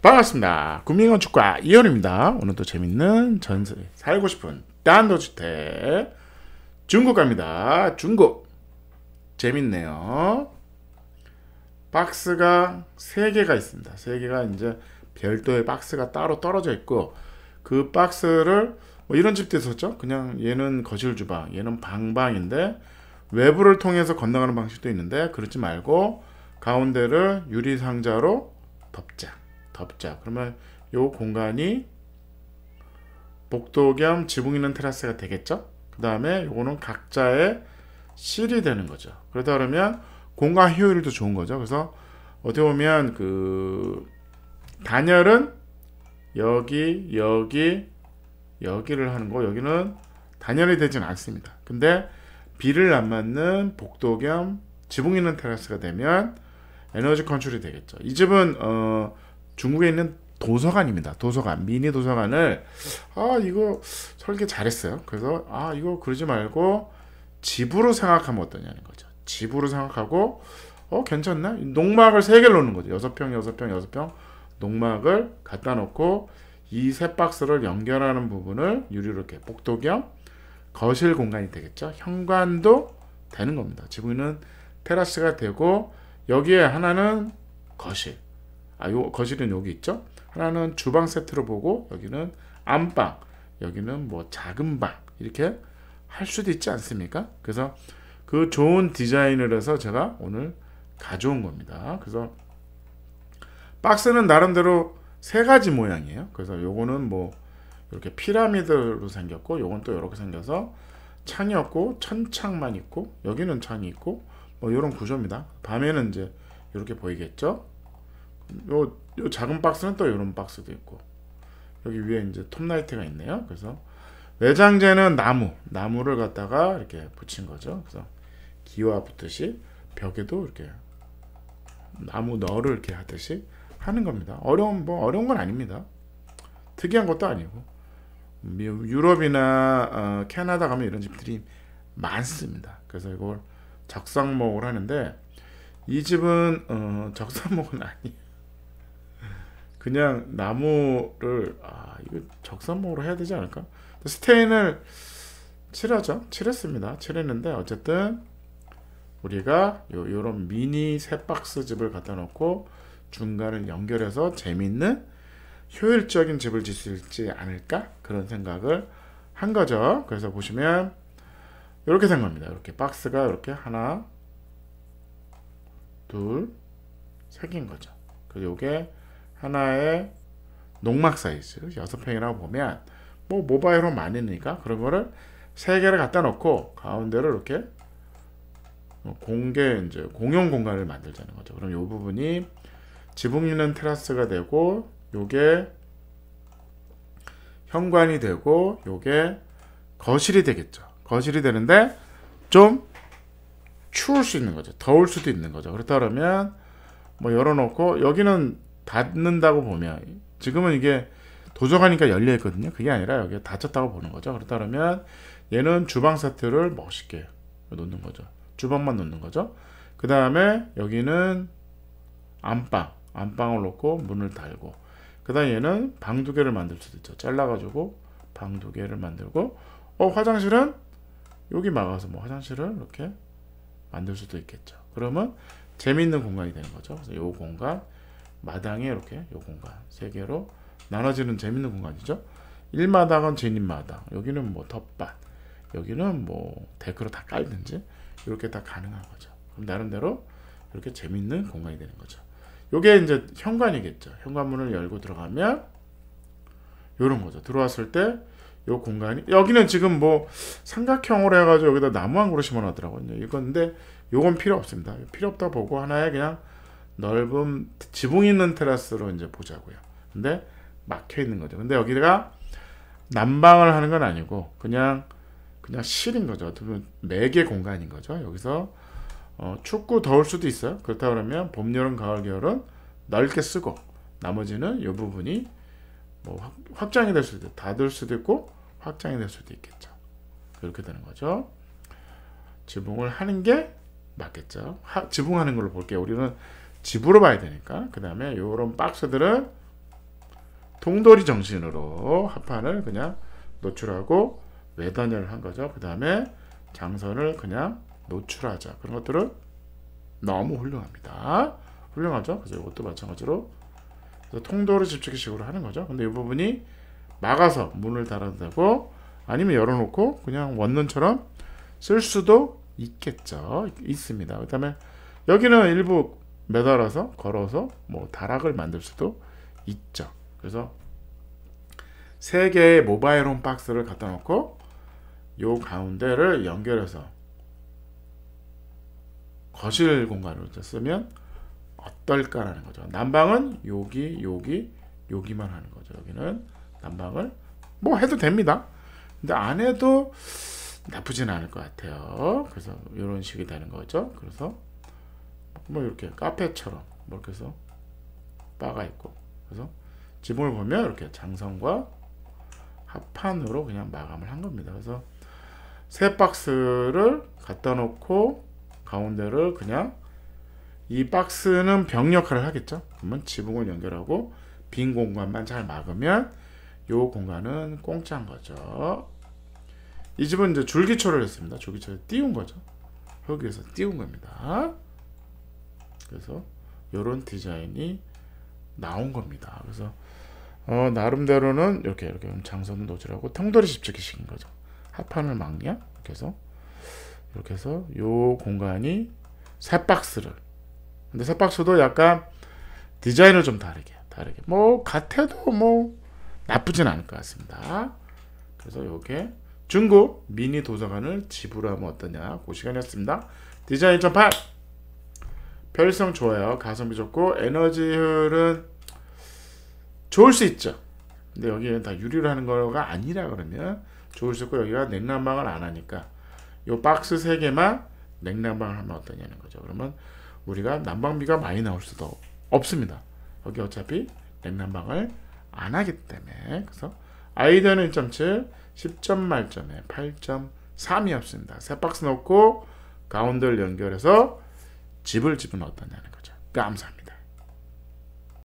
반갑습니다. 국민건축가 이현우입니다. 오늘 또 재밌는 전세 살고 싶은 단독주택 중국 갑니다. 중국 재밌네요. 박스가 3개가 있습니다. 3개가 이제 별도의 박스가 따로 떨어져 있고, 그 박스를 뭐 이런 집도 있었죠. 그냥 얘는 거실 주방, 얘는 방방인데 외부를 통해서 건너가는 방식도 있는데, 그렇지 말고 가운데를 유리 상자로 덮자. 그러면 요 공간이 복도 겸 지붕 있는 테라스가 되겠죠. 그 다음에 요거는 각자의 실이 되는 거죠. 그러다 그러면 공간 효율도 좋은 거죠. 그래서 어떻게 보면 그 단열은 여기를 하는 거, 여기는 단열이 되진 않습니다. 근데 비를 안 맞는 복도 겸 지붕 있는 테라스가 되면 에너지 컨트롤이 되겠죠. 이 집은 중국에 있는 도서관입니다. 도서관, 미니 도서관을 이거 설계 잘했어요. 그래서 이거 그러지 말고 집으로 생각하면 어떠냐는 거죠. 집으로 생각하고 괜찮나? 농막을 3개를 놓는 거죠. 6평 농막을 갖다 놓고 이 세 박스를 연결하는 부분을 유리로 이렇게 복도 겸 거실 공간이 되겠죠. 현관도 되는 겁니다. 지붕은 테라스가 되고, 여기에 하나는 거실, 요 거실은 여기 있죠. 하나는 주방 세트로 보고, 여기는 안방, 여기는 뭐 작은 방, 이렇게 할 수도 있지 않습니까? 그래서 그 좋은 디자인을 해서 제가 오늘 가져온 겁니다. 그래서 박스는 나름대로 3가지 모양이에요. 그래서 요거는 뭐 이렇게 피라미드로 생겼고, 요건 또 이렇게 생겨서 창이 없고 천창만 있고, 여기는 창이 있고, 뭐 이런 구조입니다. 밤에는 이제 이렇게 보이겠죠. 요 작은 박스는 또 이런 박스도 있고, 여기 위에 이제 톱라이트가 있네요. 그래서 외장재는 나무를 갖다가 이렇게 붙인 거죠. 그래서 기와 붙듯이 벽에도 이렇게 나무 너를 이렇게 하듯이 하는 겁니다. 어려운 건 아닙니다. 특이한 것도 아니고, 유럽이나 캐나다 가면 이런 집들이 많습니다. 그래서 이걸 적상목을 하는데, 이 집은 적상목은 아니에요. 그냥 나무를 이거 적상목으로 해야 되지 않을까? 스테인을 칠했습니다. 어쨌든 우리가 요런 미니 세 박스 집을 갖다 놓고 중간을 연결해서 재밌는 효율적인 집을 짓을 수 있지 않을까, 그런 생각을 한 거죠. 그래서 보시면 이렇게 된 겁니다. 이렇게 박스가 이렇게 하나, 둘, 3개인 거죠. 그리고 이게 하나의 농막 사이즈 6평이라고 보면 뭐 모바일로 많이 넣으니까 그런 거를 3개를 갖다 놓고 가운데로 이렇게 공용 공간을 만들자는 거죠. 그럼 이 부분이 지붕 있는 테라스가 되고, 요게 현관이 되고, 요게 거실이 되겠죠. 거실이 되는데 좀 추울 수 있는 거죠. 더울 수도 있는 거죠. 그렇다 그러면 뭐 열어놓고, 여기는 닫는다고 보면, 지금은 이게 도서관이니까 열려 있거든요. 그게 아니라 여기에 닫혔다고 보는 거죠. 그렇다 그러면 얘는 주방 세트를 멋있게 놓는 거죠. 주방만 놓는 거죠. 그 다음에 여기는 안방을 놓고 문을 달고, 그 다음에 얘는 방 2개를 만들 수도 있죠. 잘라가지고 방 2개를 만들고, 화장실은 여기 막아서 뭐 화장실을 이렇게 만들 수도 있겠죠. 그러면 재미있는 공간이 되는 거죠. 그래서 이 공간, 마당에 이렇게 이 공간 3개로 나눠지는 재밌는 공간이죠. 1마당은 진입마당, 여기는 뭐 텃밭, 여기는 뭐 데크로 다 깔든지 이렇게 다 가능한 거죠. 그럼 나름대로 이렇게 재밌는 공간이 되는 거죠. 요게 이제 현관이겠죠. 현관문을 열고 들어가면 요런 거죠. 들어왔을 때 요 공간이, 여기는 지금 뭐 삼각형으로 해가지고 여기다 나무 한 그루 심어놨더라고요. 이건데 요건 필요 없습니다. 필요 없다 보고 하나의 그냥 넓은 지붕 있는 테라스로 이제 보자고요. 근데 막혀 있는 거죠. 근데 여기가 난방을 하는 건 아니고 그냥 실인 거죠. 어떻게 보면 매개 공간인 거죠. 여기서 춥고 더울 수도 있어요. 그렇다 그러면 봄, 여름, 가을, 겨울은 넓게 쓰고, 나머지는 이 부분이 뭐 확장이 될 수도 있고, 닫을 수도 있고 확장이 될 수도 있겠죠. 그렇게 되는 거죠. 지붕을 하는 게 맞겠죠. 지붕하는 걸로 볼게요. 우리는 집으로 봐야 되니까. 그 다음에 이런 박스들은 통돌이 정신으로 합판을 그냥 노출하고 외단열을 한 거죠. 그 다음에 장선을 그냥 노출하자. 그런 것들은 너무 훌륭합니다. 훌륭하죠. 그래서 이것도 마찬가지로 그래서 통도로 집중식으로 하는 거죠. 근데 이 부분이 막아서 문을 닫아도 되고 아니면 열어놓고 그냥 원룸처럼 쓸 수도 있겠죠. 있습니다. 그 다음에 여기는 일부 매달아서 걸어서 뭐 다락을 만들 수도 있죠. 그래서 3개의 모바일홈 박스를 갖다 놓고 요 가운데를 연결해서 거실 공간으로 쓰면 어떨까라는 거죠. 난방은 여기만 하는 거죠. 여기는 난방을 뭐 해도 됩니다. 근데 안 해도 나쁘진 않을 것 같아요. 그래서 이런 식이 되는 거죠. 그래서 뭐 이렇게 카페처럼 뭐 이렇게 해서 바가 있고 그래서 지붕을 보면 이렇게 장성과 합판으로 그냥 마감을 한 겁니다. 그래서 세 박스를 갖다 놓고 가운데를 그냥 이 박스는 벽 역할을 하겠죠. 그러면 지붕을 연결하고 빈 공간만 잘 막으면 이 공간은 공짜인 거죠. 이 집은 이제 줄기초를 했습니다. 줄기초를 띄운 거죠. 여기에서 띄운 겁니다. 그래서 이런 디자인이 나온 겁니다. 그래서 나름대로는 이렇게 장선을 노출하고 통돌이 집착이 시킨 거죠. 합판을 막냐? 이렇게 해서 요 공간이 세 박스를 근데 세 박스도 약간 디자인을 좀 다르게 뭐 같아도 뭐 나쁘진 않을 것 같습니다. 그래서 요게 중고 미니 도서관을 집으로 하면 어떠냐 그 시간이었습니다. 디자인 1.8 편의성 좋아요. 가성비 좋고 에너지 효율은 좋을 수 있죠. 근데 여기는 다 유리로 하는 거가 아니라 그러면 좋을 수 있고 여기가 냉난방을 안 하니까 요 박스 3개만 냉난방을 하면 어떠냐는 거죠. 그러면 우리가 난방비가 많이 나올 수도 없습니다. 여기 어차피 냉난방을 안 하기 때문에 그래서 아이디어는 1.7 10점 만점에 8.3이었습니다. 세 박스 넣고 가운데를 연결해서 집을 집은 어떠냐는 거죠. 감사합니다.